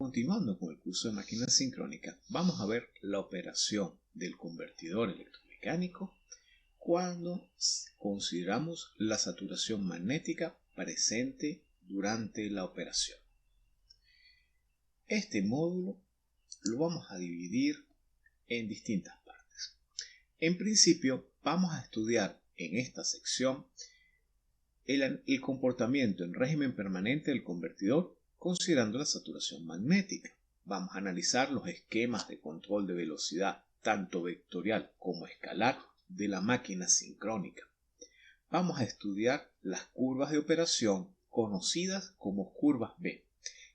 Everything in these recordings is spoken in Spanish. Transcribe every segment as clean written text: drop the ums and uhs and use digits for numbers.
Continuando con el curso de máquina sincrónica, vamos a ver la operación del convertidor electromecánico cuando consideramos la saturación magnética presente durante la operación. Este módulo lo vamos a dividir en distintas partes. En principio, vamos a estudiar en esta sección el comportamiento en régimen permanente del convertidor considerando la saturación magnética. Vamos a analizar los esquemas de control de velocidad, tanto vectorial como escalar, de la máquina sincrónica. Vamos a estudiar las curvas de operación conocidas como curvas B,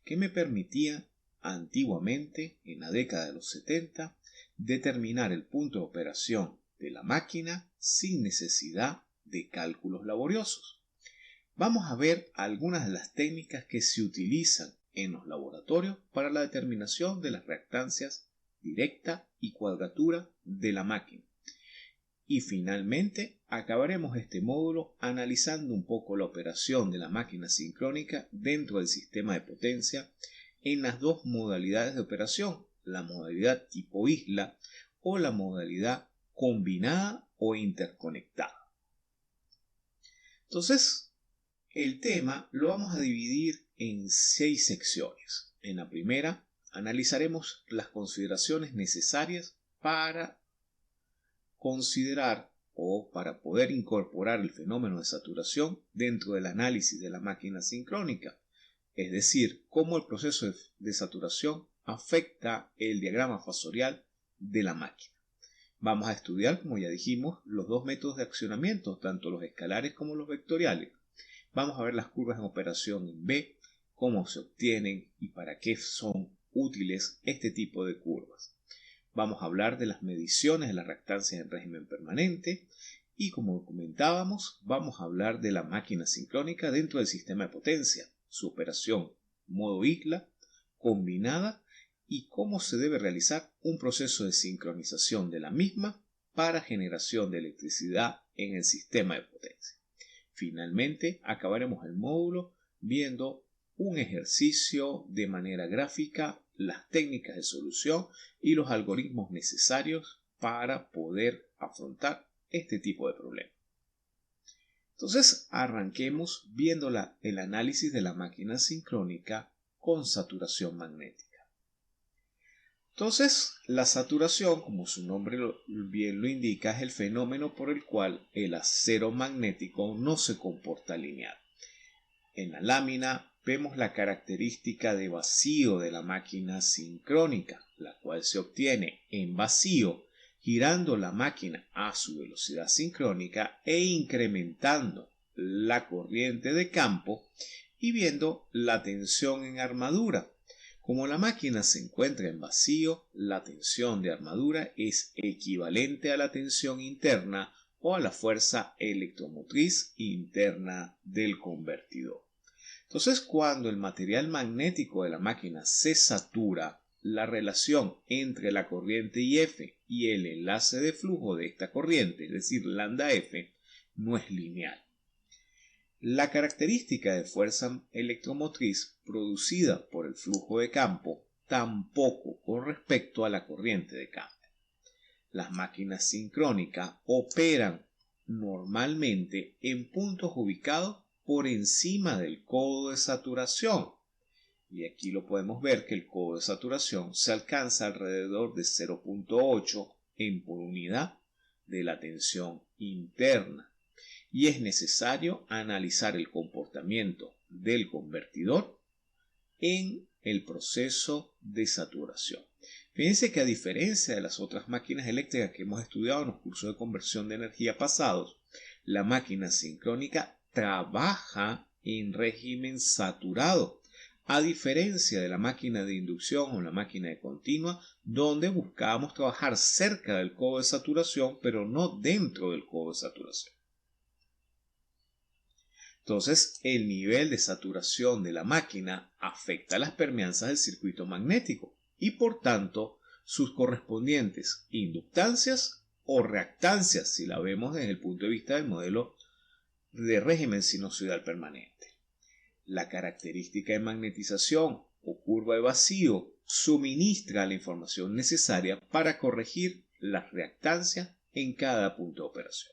que me permitían antiguamente, en la década de los 70, determinar el punto de operación de la máquina sin necesidad de cálculos laboriosos. Vamos a ver algunas de las técnicas que se utilizan en los laboratorios para la determinación de las reactancias directa y cuadratura de la máquina. Y finalmente acabaremos este módulo analizando un poco la operación de la máquina sincrónica dentro del sistema de potencia en las dos modalidades de operación, la modalidad tipo isla o la modalidad combinada o interconectada. Entonces, el tema lo vamos a dividir en 6 secciones. En la primera, analizaremos las consideraciones necesarias para considerar o para poder incorporar el fenómeno de saturación dentro del análisis de la máquina sincrónica, es decir, cómo el proceso de saturación afecta el diagrama fasorial de la máquina. Vamos a estudiar, como ya dijimos, los dos métodos de accionamiento, tanto los escalares como los vectoriales. Vamos a ver las curvas en operación en B, cómo se obtienen y para qué son útiles este tipo de curvas. Vamos a hablar de las mediciones de las reactancias en régimen permanente y, como comentábamos, vamos a hablar de la máquina sincrónica dentro del sistema de potencia, su operación modo isla, combinada y cómo se debe realizar un proceso de sincronización de la misma para generación de electricidad en el sistema de potencia. Finalmente, acabaremos el módulo viendo un ejercicio de manera gráfica, las técnicas de solución y los algoritmos necesarios para poder afrontar este tipo de problemas. Entonces, arranquemos viendo el análisis de la máquina sincrónica con saturación magnética. Entonces, la saturación, como su nombre bien lo indica, es el fenómeno por el cual el acero magnético no se comporta lineal. En la lámina vemos la característica de vacío de la máquina sincrónica, la cual se obtiene en vacío girando la máquina a su velocidad sincrónica e incrementando la corriente de campo y viendo la tensión en armadura. Como la máquina se encuentra en vacío, la tensión de armadura es equivalente a la tensión interna o a la fuerza electromotriz interna del convertidor. Entonces, cuando el material magnético de la máquina se satura, la relación entre la corriente IF y el enlace de flujo de esta corriente, es decir, lambda F, no es lineal. La característica de fuerza electromotriz producida por el flujo de campo tampoco con respecto a la corriente de campo. Las máquinas sincrónicas operan normalmente en puntos ubicados por encima del codo de saturación. Y aquí lo podemos ver que el codo de saturación se alcanza alrededor de 0.8 por unidad de la tensión interna. Y es necesario analizar el comportamiento del convertidor en el proceso de saturación. Fíjense que a diferencia de las otras máquinas eléctricas que hemos estudiado en los cursos de conversión de energía pasados, la máquina sincrónica trabaja en régimen saturado, a diferencia de la máquina de inducción o la máquina de continua, donde buscábamos trabajar cerca del codo de saturación, pero no dentro del codo de saturación. Entonces, el nivel de saturación de la máquina afecta las permeanzas del circuito magnético y, por tanto, sus correspondientes inductancias o reactancias, si la vemos desde el punto de vista del modelo de régimen sinusoidal permanente. La característica de magnetización o curva de vacío suministra la información necesaria para corregir las reactancias en cada punto de operación.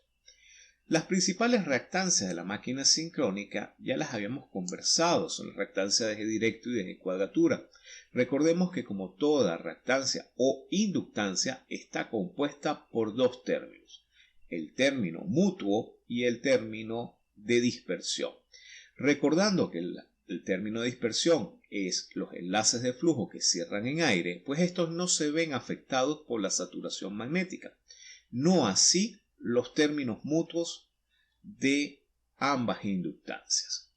Las principales reactancias de la máquina sincrónica ya las habíamos conversado, son las reactancias de eje directo y de eje cuadratura. Recordemos que como toda reactancia o inductancia está compuesta por dos términos, el término mutuo y el término de dispersión. Recordando que el término de dispersión es los enlaces de flujo que cierran en aire, pues estos no se ven afectados por la saturación magnética. No así los términos mutuos de ambas inductancias.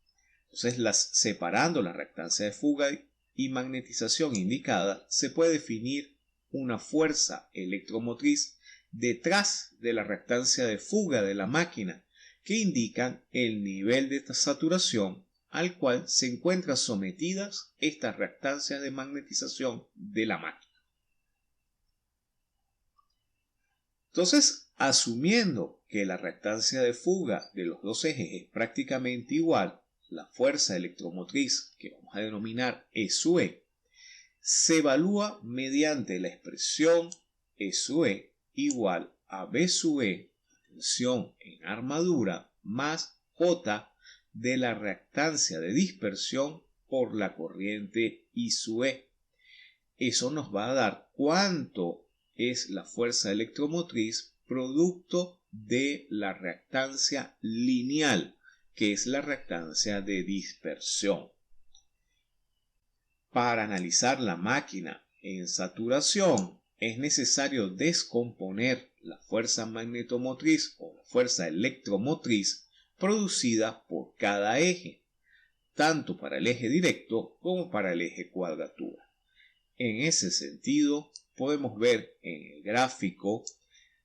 Entonces, separando la reactancia de fuga y magnetización indicada, se puede definir una fuerza electromotriz detrás de la reactancia de fuga de la máquina, que indican el nivel de saturación al cual se encuentran sometidas estas reactancias de magnetización de la máquina. Entonces, asumiendo que la reactancia de fuga de los dos ejes es prácticamente igual, la fuerza electromotriz, que vamos a denominar E sub E, se evalúa mediante la expresión E sub E igual a B sub E, tensión en armadura, más J de la reactancia de dispersión por la corriente I sub E. Eso nos va a dar cuánto es la fuerza electromotriz producto de la reactancia lineal, que es la reactancia de dispersión. Para analizar la máquina en saturación es necesario descomponer la fuerza magnetomotriz o la fuerza electromotriz producida por cada eje, tanto para el eje directo como para el eje cuadratura. En ese sentido, podemos ver en el gráfico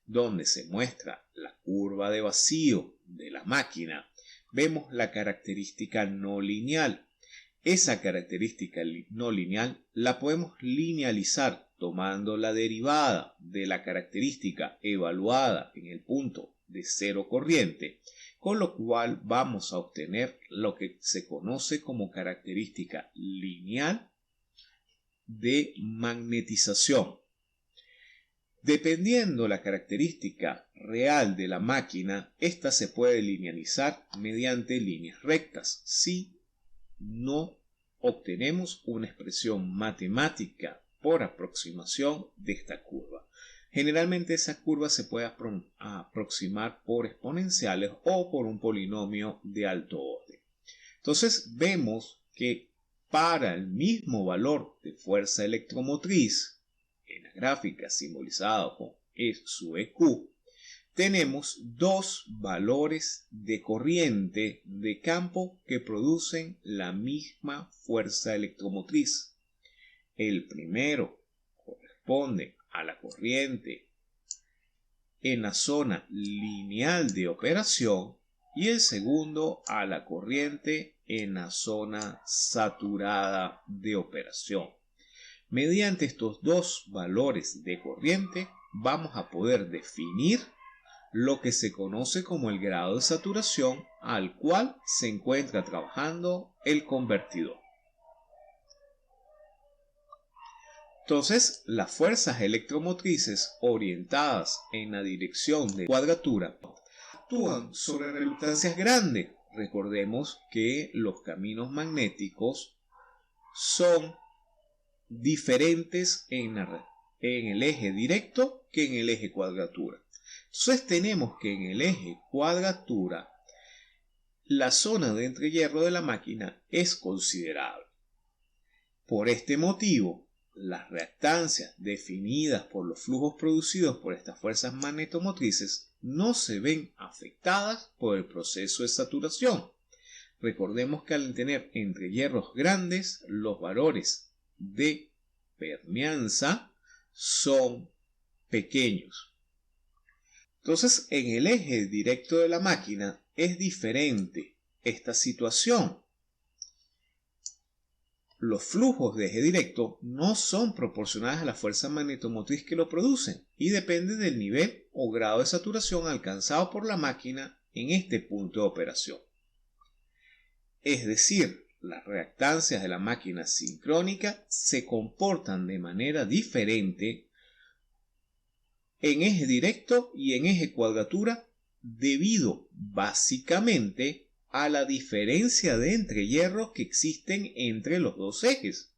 donde se muestra la curva de vacío de la máquina, vemos la característica no lineal. Esa característica no lineal la podemos linealizar tomando la derivada de la característica evaluada en el punto de cero corriente, con lo cual vamos a obtener lo que se conoce como característica lineal de magnetización. Dependiendo la característica real de la máquina, esta se puede linealizar mediante líneas rectas si no obtenemos una expresión matemática por aproximación de esta curva. Generalmente esa curva se puede aproximar por exponenciales o por un polinomio de alto orden. Entonces vemos que para el mismo valor de fuerza electromotriz, en la gráfica simbolizada con E sub EQ, tenemos dos valores de corriente de campo que producen la misma fuerza electromotriz. El primero corresponde a la corriente en la zona lineal de operación y el segundo a la corriente en la zona saturada de operación. Mediante estos dos valores de corriente vamos a poder definir lo que se conoce como el grado de saturación al cual se encuentra trabajando el convertidor. Entonces, las fuerzas electromotrices orientadas en la dirección de cuadratura actúan sobre reluctancias grandes. Recordemos que los caminos magnéticos son diferentes en el eje directo que en el eje cuadratura. Entonces tenemos que en el eje cuadratura la zona de entrehierro de la máquina es considerable. Por este motivo, las reactancias definidas por los flujos producidos por estas fuerzas magnetomotrices no se ven afectadas por el proceso de saturación. Recordemos que al tener entrehierros grandes, los valores de permeanza son pequeños. Entonces, en el eje directo de la máquina es diferente esta situación. Los flujos de eje directo no son proporcionales a la fuerza magnetomotriz que lo producen y dependen del nivel o grado de saturación alcanzado por la máquina en este punto de operación. Es decir, las reactancias de la máquina sincrónica se comportan de manera diferente en eje directo y en eje cuadratura debido básicamente a la diferencia de entrehierros que existen entre los dos ejes.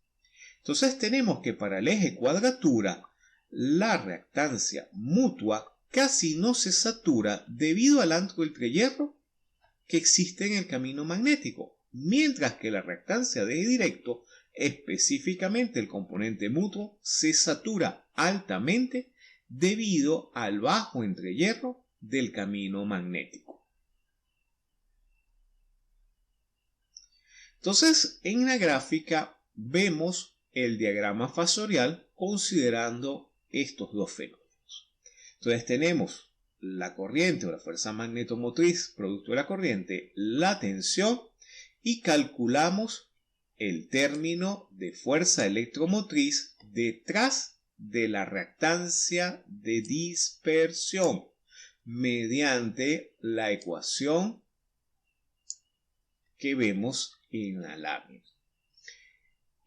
Entonces tenemos que para el eje cuadratura la reactancia mutua casi no se satura debido al amplio entrehierro que existe en el camino magnético, mientras que la reactancia de eje directo, específicamente el componente mutuo, se satura altamente debido al bajo entrehierro del camino magnético. Entonces, en la gráfica vemos el diagrama fasorial considerando estos dos fenómenos. Entonces tenemos la corriente o la fuerza magnetomotriz producto de la corriente, la tensión, y calculamos el término de fuerza electromotriz detrás de la reactancia de dispersión mediante la ecuación que vemos en la lámina.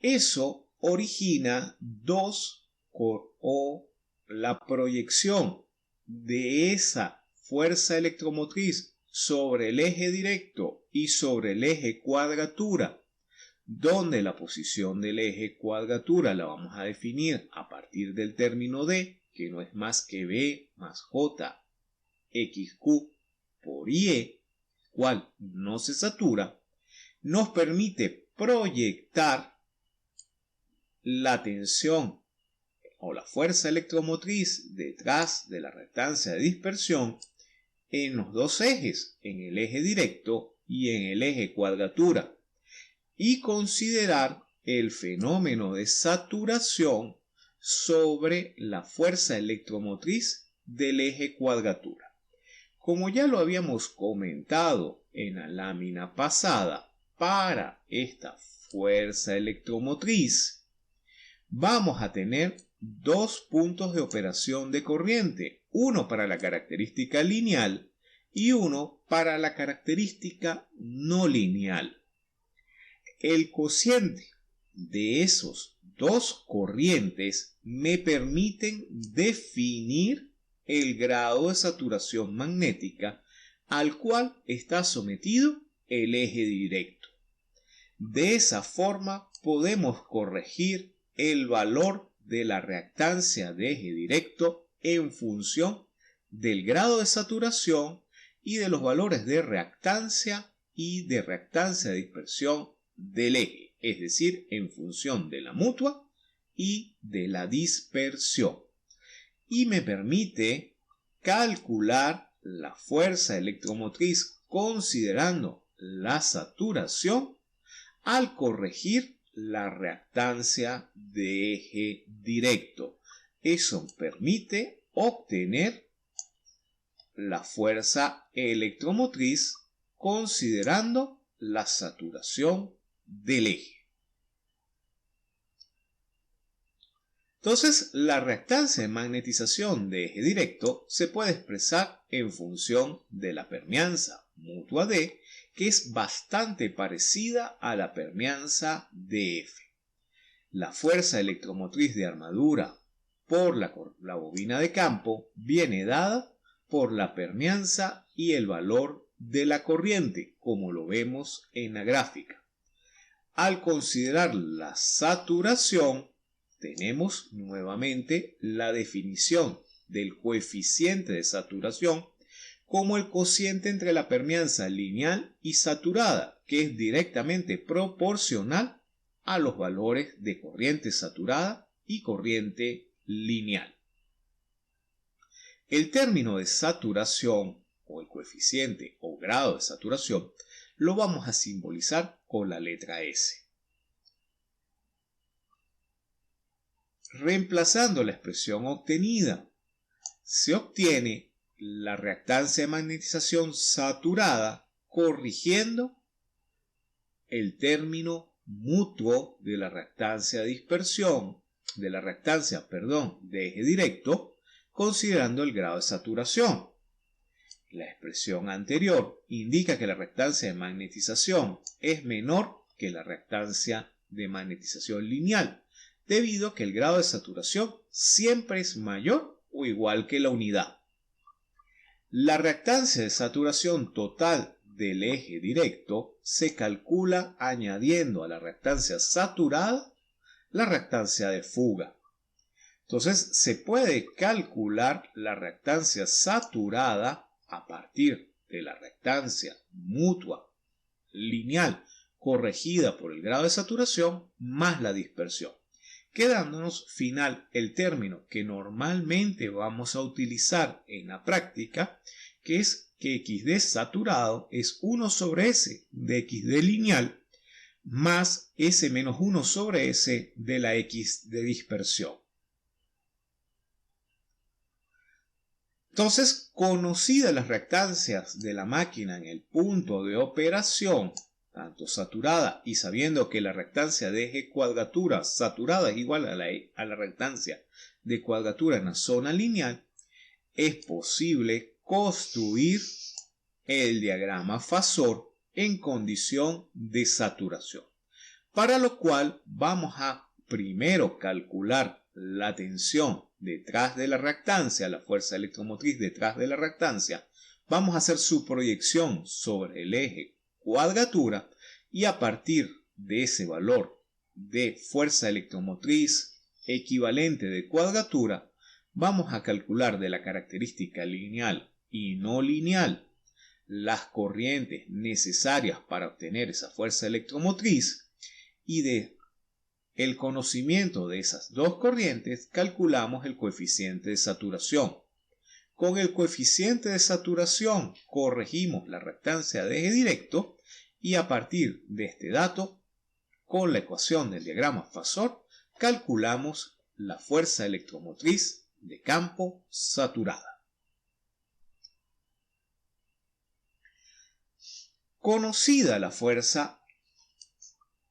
Eso origina la proyección de esa fuerza electromotriz sobre el eje directo y sobre el eje cuadratura, donde la posición del eje cuadratura la vamos a definir a partir del término D, que no es más que B más J XQ por IE, cual no se satura, nos permite proyectar la tensión o la fuerza electromotriz detrás de la reactancia de dispersión en los dos ejes, en el eje directo y en el eje cuadratura, y considerar el fenómeno de saturación sobre la fuerza electromotriz del eje cuadratura. Como ya lo habíamos comentado en la lámina pasada, para esta fuerza electromotriz vamos a tener dos puntos de operación de corriente, uno para la característica lineal y uno para la característica no lineal. El cociente de esos dos corrientes me permiten definir el grado de saturación magnética al cual está sometido el eje directo. De esa forma podemos corregir el valor de la reactancia de eje directo en función del grado de saturación y de los valores de reactancia y de reactancia de dispersión del eje, es decir, en función de la mutua y de la dispersión. Y me permite calcular la fuerza electromotriz considerando la saturación al corregir la reactancia de eje directo. Eso permite obtener la fuerza electromotriz considerando la saturación del eje. Entonces, la reactancia de magnetización de eje directo se puede expresar en función de la permeanza mutua D, que es bastante parecida a la permeanza dF. La fuerza electromotriz de armadura por la bobina de campo viene dada por la permeanza y el valor de la corriente, como lo vemos en la gráfica. Al considerar la saturación, tenemos nuevamente la definición del coeficiente de saturación como el cociente entre la permeanza lineal y saturada, que es directamente proporcional a los valores de corriente saturada y corriente lineal. El término de saturación o el coeficiente o grado de saturación lo vamos a simbolizar con la letra S. Reemplazando la expresión obtenida, se obtiene la reactancia de magnetización saturada corrigiendo el término mutuo de la reactancia de dispersión, de eje directo, considerando el grado de saturación. La expresión anterior indica que la reactancia de magnetización es menor que la reactancia de magnetización lineal, debido a que el grado de saturación siempre es mayor o igual que la unidad. La reactancia de saturación total del eje directo se calcula añadiendo a la reactancia saturada la reactancia de fuga. Entonces se puede calcular la reactancia saturada a partir de la reactancia mutua lineal corregida por el grado de saturación más la dispersión, quedándonos final el término que normalmente vamos a utilizar en la práctica, que es que XD saturado es 1 sobre S de XD lineal más S menos 1 sobre S de la X de dispersión. Entonces, conocidas las reactancias de la máquina en el punto de operación, tanto saturada y sabiendo que la reactancia de eje cuadratura saturada es igual a la reactancia de cuadratura en la zona lineal, es posible construir el diagrama Fasor en condición de saturación, para lo cual vamos a primero calcular la tensión detrás de la reactancia, la fuerza electromotriz detrás de la reactancia. Vamos a hacer su proyección sobre el eje cuadratura y a partir de ese valor de fuerza electromotriz equivalente de cuadratura, vamos a calcular de la característica lineal y no lineal las corrientes necesarias para obtener esa fuerza electromotriz, y de el conocimiento de esas dos corrientes calculamos el coeficiente de saturación. Con el coeficiente de saturación corregimos la reactancia de eje directo y a partir de este dato, con la ecuación del diagrama Fasor, calculamos la fuerza electromotriz de campo saturada. Conocida la fuerza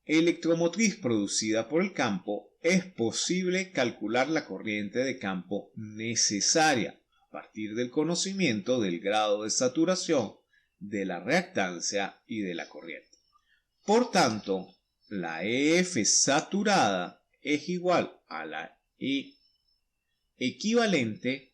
electromotriz producida por el campo, es posible calcular la corriente de campo necesaria a partir del conocimiento del grado de saturación, de la reactancia y de la corriente. Por tanto, la EF saturada es igual a la E equivalente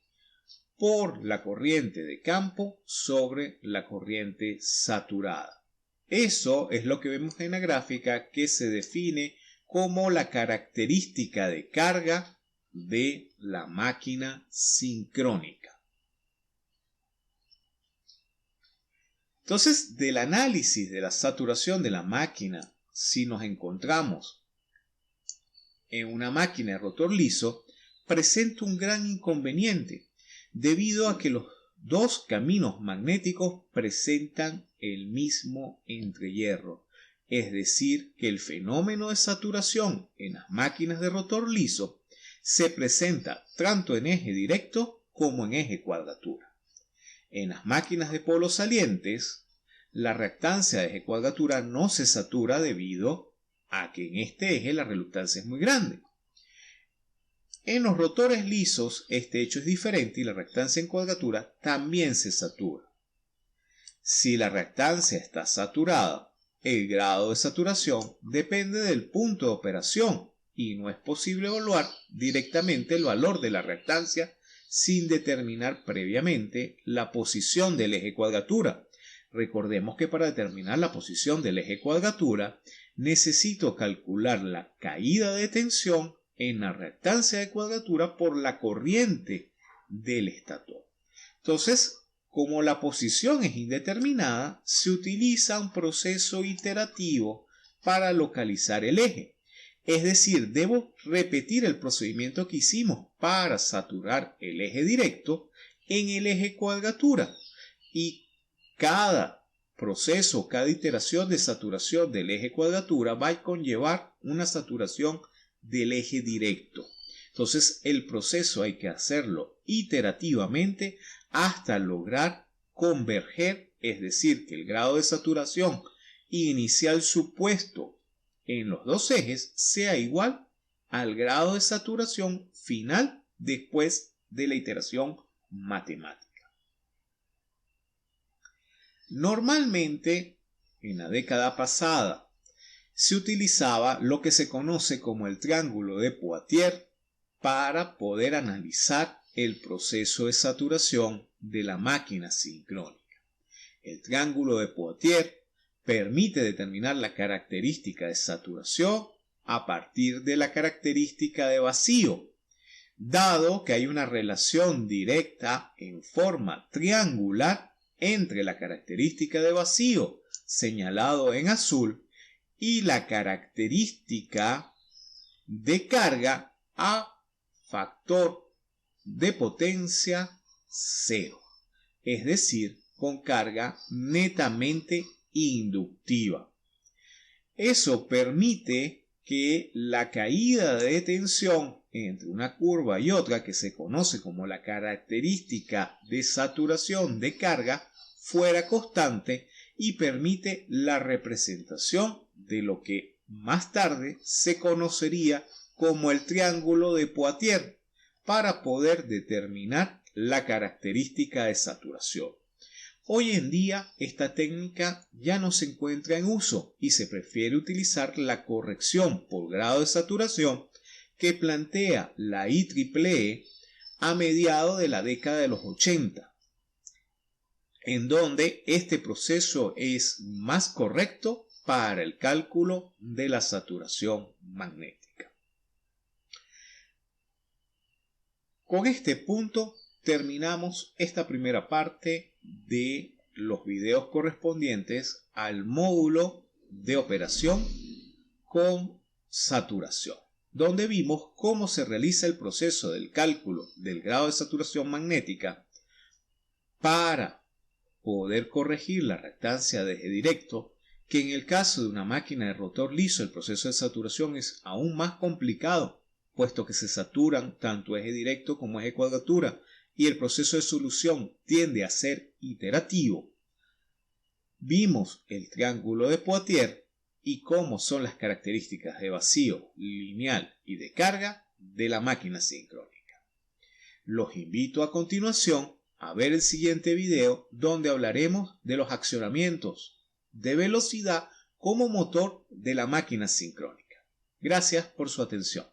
por la corriente de campo sobre la corriente saturada. Eso es lo que vemos en la gráfica, que se define como la característica de carga de la máquina sincrónica. Entonces, del análisis de la saturación de la máquina, si nos encontramos en una máquina de rotor liso, presenta un gran inconveniente, debido a que los dos caminos magnéticos presentan el mismo entrehierro, es decir, que el fenómeno de saturación en las máquinas de rotor liso se presenta tanto en eje directo como en eje cuadratura. En las máquinas de polos salientes, la reactancia de eje cuadratura no se satura debido a que en este eje la reluctancia es muy grande. En los rotores lisos este hecho es diferente y la reactancia en cuadratura también se satura. Si la reactancia está saturada, el grado de saturación depende del punto de operación y no es posible evaluar directamente el valor de la reactancia sin determinar previamente la posición del eje cuadratura. Recordemos que para determinar la posición del eje cuadratura necesito calcular la caída de tensión en la reactancia de cuadratura por la corriente del estator. Entonces, como la posición es indeterminada, se utiliza un proceso iterativo para localizar el eje. Es decir, debo repetir el procedimiento que hicimos para saturar el eje directo en el eje cuadratura. Y cada proceso, cada iteración de saturación del eje cuadratura va a conllevar una saturación del eje directo. Entonces el proceso hay que hacerlo iterativamente hasta lograr converger, es decir, que el grado de saturación inicial supuesto en los dos ejes sea igual al grado de saturación final después de la iteración matemática. Normalmente, en la década pasada se utilizaba lo que se conoce como el triángulo de Poitiers para poder analizar el proceso de saturación de la máquina sincrónica. El triángulo de Poitiers permite determinar la característica de saturación a partir de la característica de vacío, dado que hay una relación directa en forma triangular entre la característica de vacío, señalado en azul, y la característica de carga a factor de potencia 0, es decir, con carga netamente inductiva. Eso permite que la caída de tensión entre una curva y otra, que se conoce como la característica de saturación de carga, fuera constante y permite la representación de lo que más tarde se conocería como el triángulo de Poitiers para poder determinar la característica de saturación. Hoy en día esta técnica ya no se encuentra en uso y se prefiere utilizar la corrección por grado de saturación que plantea la IEEE a mediados de la década de los 80, en donde este proceso es más correcto para el cálculo de la saturación magnética. Con este punto terminamos esta primera parte de los videos correspondientes al módulo de operación con saturación, donde vimos cómo se realiza el proceso del cálculo del grado de saturación magnética para poder corregir la reactancia de eje directo, que en el caso de una máquina de rotor liso el proceso de saturación es aún más complicado, puesto que se saturan tanto eje directo como eje cuadratura y el proceso de solución tiende a ser iterativo. Vimos el triángulo de Poitiers y cómo son las características de vacío, lineal y de carga de la máquina sincrónica. Los invito a continuación a ver el siguiente video donde hablaremos de los accionamientos de velocidad como motor de la máquina sincrónica. Gracias por su atención.